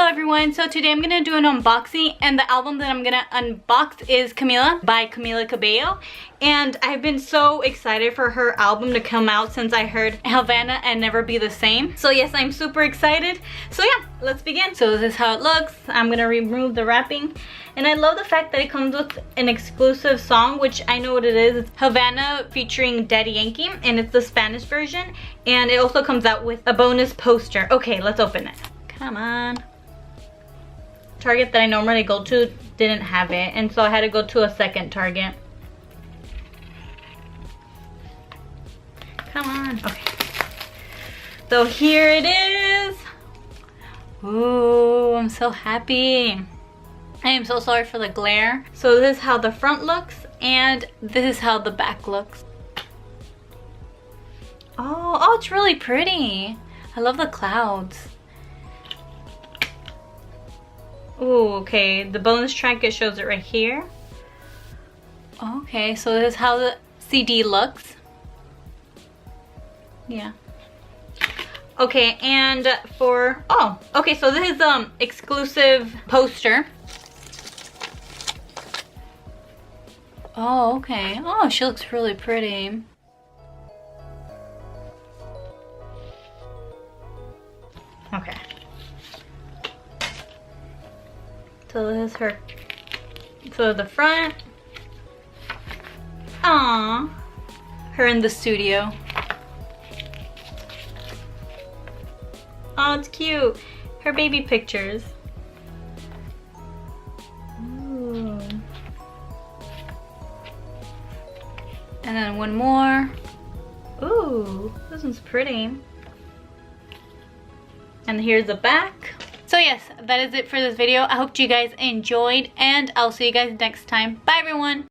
everyone, so today I'm gonna do an unboxing, and the album that I'm gonna unbox is Camila by Camila Cabello. And I've been so excited for her album to come out since I heard Havana and Never Be the Same. So yes, I'm super excited. So yeah, let's begin. So this is how it looks. I'm gonna remove the wrapping. And I love the fact that it comes with an exclusive song, which I know what it is. It's Havana featuring Daddy Yankee, and it's the Spanish version. And it also comes out with a bonus poster. Okay, let's open it. Come on. Target that I normally go to didn't have it, and so I had to go to a second Target. Come on. Okay. So here it is. Ooh, I'm so happy. I am so sorry for the glare. So this is how the front looks, and this is how the back looks. Oh, it's really pretty. I love the clouds. Ooh, okay, the bonus track, it shows it right here. Okay, so this is how the CD looks. Yeah. Okay, and for, okay, so this is exclusive poster. Oh, okay. Oh, she looks really pretty. Okay. So this is her. So the front. Aww. Her in the studio. Oh, it's cute. Her baby pictures. Ooh. And then one more. Ooh, this one's pretty. And here's the back. So yes, that is it for this video. I hope you guys enjoyed, and I'll see you guys next time. Bye everyone.